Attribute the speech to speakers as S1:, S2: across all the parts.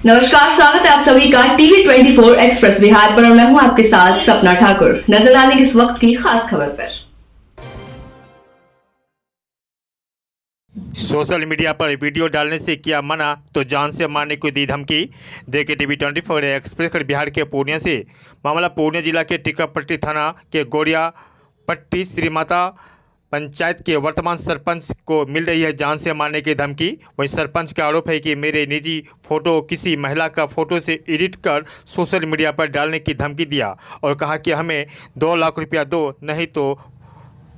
S1: नमस्कार, स्वागत है आप सभी का टीवी 24 एक्सप्रेस बिहार पर और मैं हूं आपके साथ सपना ठाकुर। नजर डालेंगे इस वक्त की खास खबर पर।
S2: सोशल मीडिया पर वीडियो डालने से किया मना तो जान से मारने को दी धमकी। देखे टीवी 24 एक्सप्रेस कर बिहार के पूर्णिया से मामला पूर्णिया जिला के टिक्कापट्टी थाना के गोरिया पट्टी श्री माता पंचायत के वर्तमान सरपंच को मिल रही है जान से मारने की धमकी। वहीं सरपंच का आरोप है कि मेरे निजी फोटो किसी महिला का फोटो से एडिट कर सोशल मीडिया पर डालने की धमकी दिया और कहा कि हमें 2 लाख रुपया दो, नहीं तो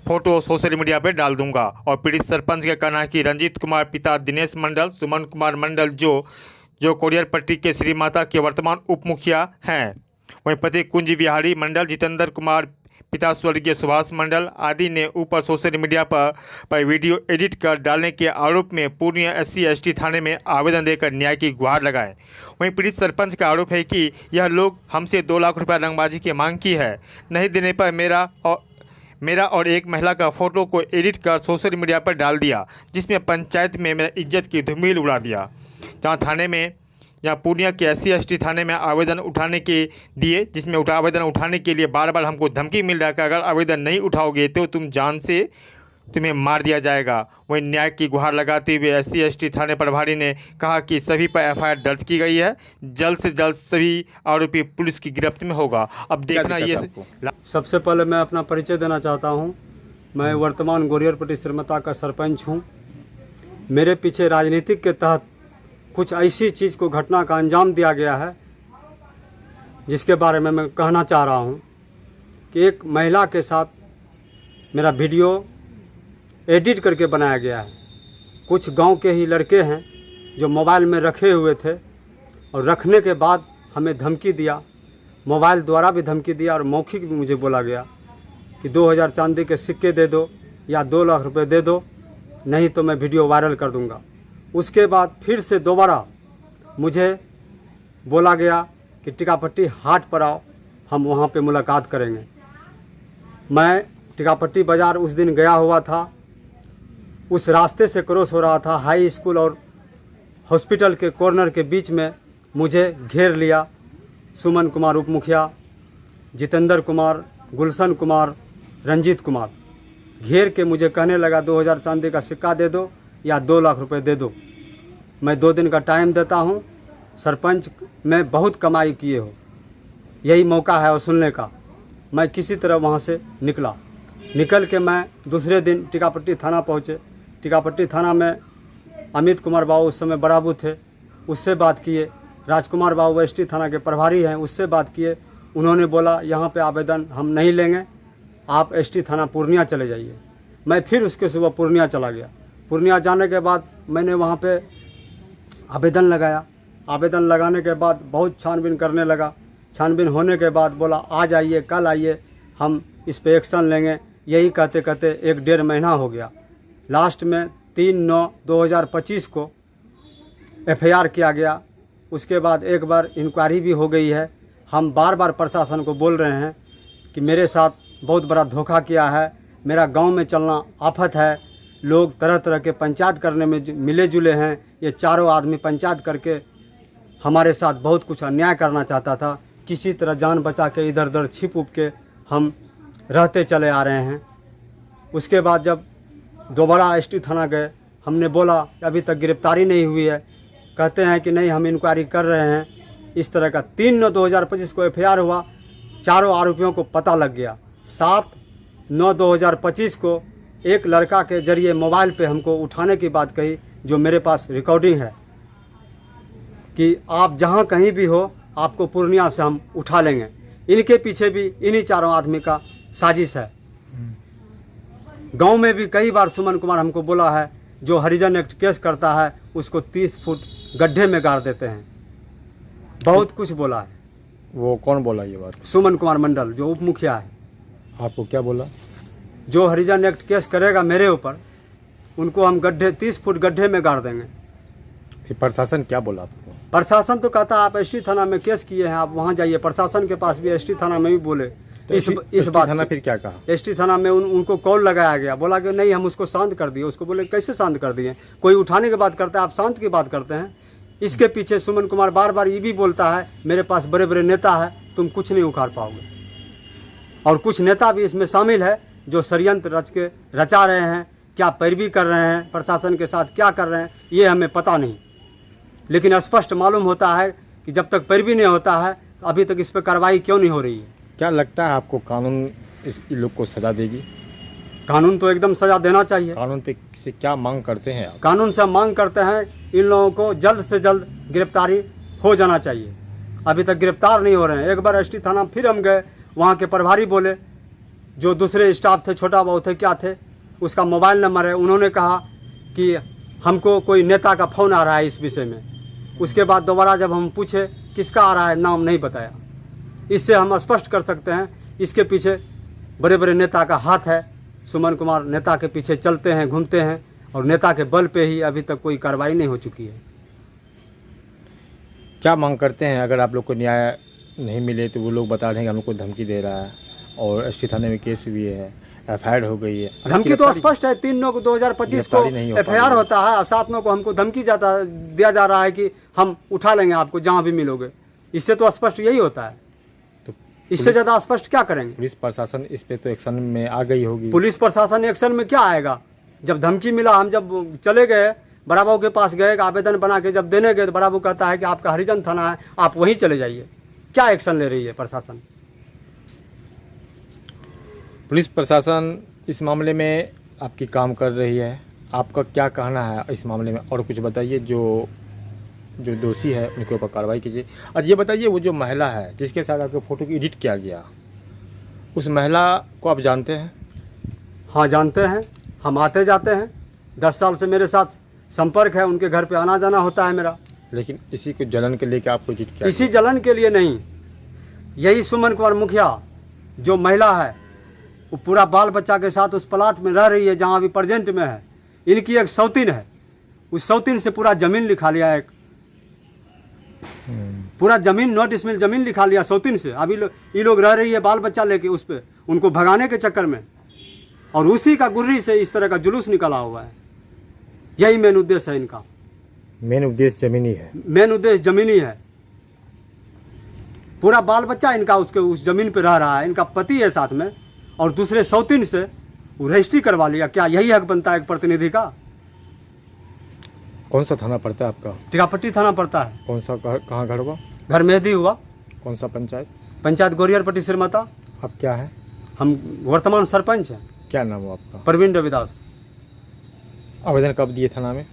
S2: फोटो सोशल मीडिया पर डाल दूंगा। और पीड़ित सरपंच का कहना है कि रंजीत कुमार पिता दिनेश मंडल, सुमन कुमार मंडल जो कोरियर पट्टी के श्री माता के वर्तमान उप मुखिया हैं, वहीं पति कुंज विहारी मंडल, जितेंद्र कुमार पिता स्वर्गीय सुभाष मंडल आदि ने ऊपर सोशल मीडिया पर वीडियो एडिट कर डालने के आरोप में पूर्णिया SC/ST थाने में आवेदन देकर न्याय की गुहार लगाए। वहीं पीड़ित सरपंच का आरोप है कि यह लोग हमसे 2 लाख रुपया रंगबाजी की मांग की है, नहीं देने पर मेरा और एक महिला का फोटो को एडिट कर सोशल मीडिया पर डाल दिया, जिसमें पंचायत में मेरा इज्जत की धूमिल उड़ा दिया। जहाँ पूर्णिया के SC/ST थाने में आवेदन उठाने के दिए, जिसमें आवेदन उठाने के लिए बार बार हमको धमकी मिल रहा है कि अगर आवेदन नहीं उठाओगे तो तुम्हें मार दिया जाएगा। वहीं न्याय की गुहार लगाते हुए SC/ST थाने प्रभारी ने कहा कि सभी पर FIR दर्ज की गई है, जल्द से जल्द सभी आरोपी पुलिस की गिरफ्त में होगा। अब देखना ये
S3: सबसे पहले मैं अपना परिचय देना चाहता हूं। मैं वर्तमान गोरियर पट्टी श्रीमाता का सरपंच हूं। मेरे पीछे राजनीतिक के तहत कुछ ऐसी चीज़ को घटना का अंजाम दिया गया है जिसके बारे में मैं कहना चाह रहा हूं कि एक महिला के साथ मेरा वीडियो एडिट करके बनाया गया है। कुछ गांव के ही लड़के हैं जो मोबाइल में रखे हुए थे और रखने के बाद हमें धमकी दिया, मोबाइल द्वारा भी धमकी दिया और मौखिक भी मुझे बोला गया कि 2000 चांदी के सिक्के दे दो या 2 लाख रुपए दे दो, नहीं तो मैं वीडियो वायरल कर दूंगा। उसके बाद फिर से दोबारा मुझे बोला गया कि टिक्कापट्टी हाट पर आओ, हम वहाँ पे मुलाकात करेंगे। मैं टिक्कापट्टी बाज़ार उस दिन गया हुआ था, उस रास्ते से क्रॉस हो रहा था। हाई स्कूल और हॉस्पिटल के कॉर्नर के बीच में मुझे घेर लिया सुमन कुमार उप मुखिया, जितेंद्र कुमार, गुलशन कुमार, रंजीत कुमार घेर के मुझे कहने लगा 2000 चांदी का सिक्का दे दो या 2 लाख रुपए दे दो। मैं 2 दिन का टाइम देता हूँ, सरपंच में बहुत कमाई किए हो, यही मौका है वसूलने का। मैं किसी तरह वहाँ से निकल के मैं दूसरे दिन टिक्कापट्टी थाना पहुँचे। टिक्कापट्टी थाना में अमित कुमार बाबू उस समय बराबू थे, उससे बात किए। राजकुमार बाबू ST थाना के प्रभारी हैं, उससे बात किए। उन्होंने बोला यहाँ पे आवेदन हम नहीं लेंगे, आप ST थाना पूर्णिया चले जाइए। मैं फिर उसके सुबह पूर्णिया चला गया। पूर्णिया जाने के बाद मैंने वहाँ पे आवेदन लगाया। आवेदन लगाने के बाद बहुत छानबीन करने लगा। छानबीन होने के बाद बोला आज आइए, कल आइए, हम इस पे एक्शन लेंगे। यही कहते कहते 1-1.5 महीना हो गया। लास्ट में 3/9/2025 को FIR किया गया। उसके बाद एक बार इंक्वायरी भी हो गई है। हम बार बार प्रशासन को बोल रहे हैं कि मेरे साथ बहुत बड़ा धोखा किया है, मेरा गांव में चलना आफत है, लोग तरह तरह के पंचायत करने में मिले जुले हैं। ये चारों आदमी पंचायत करके हमारे साथ बहुत कुछ अन्याय करना चाहता था। किसी तरह जान बचा के इधर उधर छिप उप के हम रहते चले आ रहे हैं। उसके बाद जब दोबारा ST थाना गए, हमने बोला अभी तक गिरफ्तारी नहीं हुई है। कहते हैं कि नहीं, हम इंक्वायरी कर रहे हैं। इस तरह का 3/9/2025 को FIR हुआ। चारों आरोपियों को पता लग गया। 7/9/2025 को एक लड़का के जरिए मोबाइल पे हमको उठाने की बात कही, जो मेरे पास रिकॉर्डिंग है कि आप जहां कहीं भी हो आपको पूर्णिया से हम उठा लेंगे। इनके पीछे भी इन्हीं चारों आदमी का साजिश है। गांव में भी कई बार सुमन कुमार हमको बोला है, जो हरिजन एक्ट केस करता है उसको 30 फुट गड्ढे में गाड़ देते हैं। बहुत कुछ बोला है।
S2: वो कौन बोला ये बात?
S3: सुमन कुमार मंडल जो उप मुखिया है।
S2: आपको क्या बोला?
S3: जो हरिजन एक्ट केस करेगा मेरे ऊपर, उनको हम 30 फुट गड्ढे में गाड़ देंगे।
S2: फिर प्रशासन क्या बोला आपको?
S3: प्रशासन तो कहता आप ST थाना में केस किए हैं, आप वहाँ जाइए। प्रशासन के पास भी ST थाना में भी बोले
S2: तो
S3: इस बात
S2: थाना फिर क्या कहा?
S3: ST थाना में उनको कॉल लगाया गया, बोला कि नहीं हम उसको शांत कर दिए। उसको बोले कैसे शांत कर दिए? कोई उठाने की बात करता है, आप शांत की बात करते हैं। इसके पीछे सुमन कुमार बार बार ये भी बोलता है मेरे पास बड़े बड़े नेता है, तुम कुछ नहीं उखाड़ पाओगे। और कुछ नेता भी इसमें शामिल है जो षड्यंत्र रचा रहे हैं, क्या पैरवी कर रहे हैं, प्रशासन के साथ क्या कर रहे हैं ये हमें पता नहीं, लेकिन स्पष्ट मालूम होता है कि जब तक पैरवी नहीं होता है तो अभी तक इस पर कार्रवाई क्यों नहीं हो रही है।
S4: क्या लगता है आपको कानून इस लोग को सज़ा देगी?
S3: कानून तो एकदम सज़ा देना चाहिए।
S4: कानून पे से क्या मांग करते हैं आप?
S3: कानून से मांग करते हैं इन लोगों को जल्द से जल्द गिरफ्तारी हो जाना चाहिए। अभी तक गिरफ्तार नहीं हो रहे हैं। एक बार एसटी थाना फिर हम गए, वहाँ के प्रभारी बोले, जो दूसरे स्टाफ थे, छोटा बाबू थे, क्या थे, उसका मोबाइल नंबर है, उन्होंने कहा कि हमको कोई नेता का फ़ोन आ रहा है इस विषय में। उसके बाद दोबारा जब हम पूछे किसका आ रहा है, नाम नहीं बताया। इससे हम स्पष्ट कर सकते हैं इसके पीछे बड़े बड़े नेता का हाथ है। सुमन कुमार नेता के पीछे चलते हैं, घूमते हैं, और नेता के बल पे ही अभी तक कोई कार्रवाई नहीं हो चुकी है।
S4: क्या मांग करते हैं? अगर आप लोग को न्याय नहीं मिले तो वो लोग बता रहे हैं कि हम लोग को धमकी दे रहा है, और एसटी थाने में केस भी है, FIR हो गई है।
S3: धमकी तो स्पष्ट है, 3/9/2025 को FIR होता है, और 7/9 को हमको धमकी दिया जा रहा है कि हम उठा लेंगे आपको जहाँ भी मिलोगे। इससे तो स्पष्ट यही होता है,
S4: तो
S3: इससे ज़्यादा स्पष्ट क्या करेंगे?
S4: पुलिस प्रशासन इस पे तो एक्शन में आ गई होगी।
S3: पुलिस प्रशासन एक्शन में क्या आएगा? जब धमकी मिला, हम जब चले गए बड़ा बाबू के पास गए, आवेदन बना के जब देने गए तो बड़ा बाबू कहता है कि आपका हरिजन थाना है, आप वहीं चले जाइए। क्या एक्शन ले रही है प्रशासन?
S4: पुलिस प्रशासन इस मामले में आपकी काम कर रही है, आपका क्या कहना है इस मामले में? और कुछ बताइए, जो दोषी है उनके ऊपर कार्रवाई कीजिए। और ये बताइए, वो जो महिला है जिसके साथ आपके फ़ोटो की एडिट किया गया, उस महिला को आप जानते हैं?
S3: हाँ जानते हैं, हम आते जाते हैं, 10 साल से मेरे साथ संपर्क है, उनके घर पे आना जाना होता है मेरा।
S4: लेकिन इसी को जलन के लेके आपको एडिट किया?
S3: इसी जलन के लिए नहीं, यही सुमन कुमार मुखिया जो महिला है वो पूरा बाल बच्चा के साथ उस प्लाट में रह रही है जहाँ अभी प्रेजेंट में है। इनकी एक सौतीन है, उस सौतीन से पूरा ज़मीन लिखा लिया, एक पूरा ज़मीन नोटिस में ज़मीन लिखा लिया सौतीन से। अभी ये लोग रह रही है बाल बच्चा लेके उस पर, उनको भगाने के चक्कर में, और उसी का गुर्री से इस तरह का जुलूस निकला हुआ है। यही मेन उद्देश्य है इनका।
S4: मेन उद्देश्य जमीनी है।
S3: मेन उद्देश्य जमीनी है। पूरा बाल बच्चा इनका उसके उस जमीन पे रह रहा है, इनका पति है साथ में, और दूसरे सौतीन से वो रजिस्ट्री करवा लिया। क्या यही हक बनता है एक प्रतिनिधि का?
S4: कौन सा थाना पड़ता है आपका?
S3: टिकापट्टी थाना पड़ता है।
S4: कौन सा कहाँ घर हुआ?
S3: घर मेहदी हुआ।
S4: कौन सा पंचायत?
S3: पंचायत गोरियरपट्टी सिरमता।
S4: आप क्या है?
S3: हम वर्तमान सरपंच हैं।
S4: क्या नाम हो आपका?
S3: प्रवीण रविदास।
S4: आवेदन कब दिए थाना में?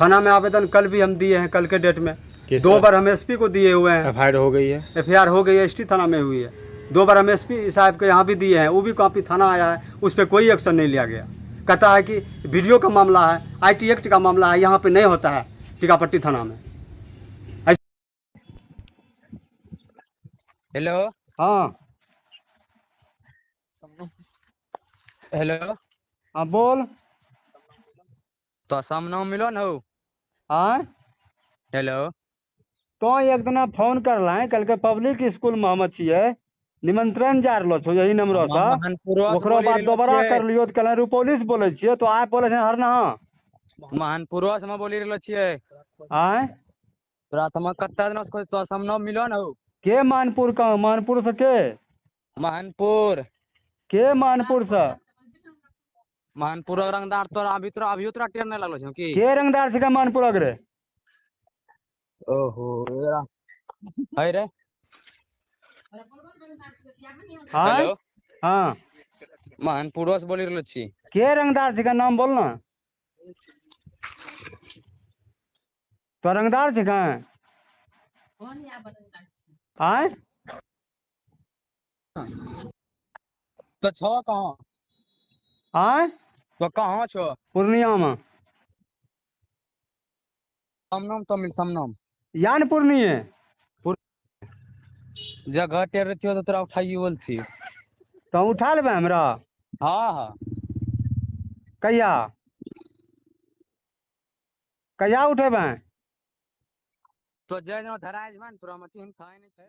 S3: थाना में आवेदन कल भी हम दिए हैं, कल के डेट में।
S4: किस
S3: 2 बार हम SP को दिए हुए हैं।
S4: FIR हो गई है?
S3: FIR हो गई है, ST थाना में हुई है। 2 बार हम SP साहब के यहाँ भी दिए हैं, वो भी काफ़ी थाना आया है, उस पर कोई एक्शन नहीं लिया गया। कहता है कि वीडियो का मामला है, IT एक्ट का मामला है, यहाँ पे नहीं होता है टिकापट्टी थाना में।
S5: हेलो।
S3: हाँ
S5: हेलो।
S3: हाँ बोल।
S5: तो सामने मिलो ना हो।
S3: हाँ
S5: हेलो।
S3: तो एक दिना फोन करला, कल के पब्लिक स्कूल में हम छिए, निमंत्रण जा रहलो छो यही नंबरो से। ओकरो बाद दोबारा कर लियो तो कहले पुलिस बोले छिए, तो आप बोले छे हरना।
S5: महानपुरवा से बोली रहलो छिए।
S3: आय
S5: तोरा तम कत्ता दिन से तो सामने मिलो ना हो।
S3: के मानपुर का? मानपुर से के?
S5: महानपुर
S3: के मानपुर से?
S5: महानपुर रंगदार तोरा अभी तोरा टेर नहीं लगलो छे की?
S3: के रंगदार से का मानपुर अगरे?
S5: ओहो है रे।
S3: हाँ
S5: हेलो।
S3: हाँ
S5: महानपुरवा से बोली रहलो छी।
S3: के रंगदार से का नाम बोलना। तो रंगदार से का? आय
S5: तो छो कहां?
S3: आय
S5: तो कहां छो?
S3: पूर्णिया में।
S5: समनम तो मिल समनम
S3: यान पूर्णिया
S5: जगह टेर रहियो तो तोरा उठाई बोल छी।
S3: तो उठा लेबे हमरा।
S5: हाँ हाँ।
S3: कहिया कहिया उठेबे?
S5: तो जय धराज में तोरा मतीन खाए नहीं।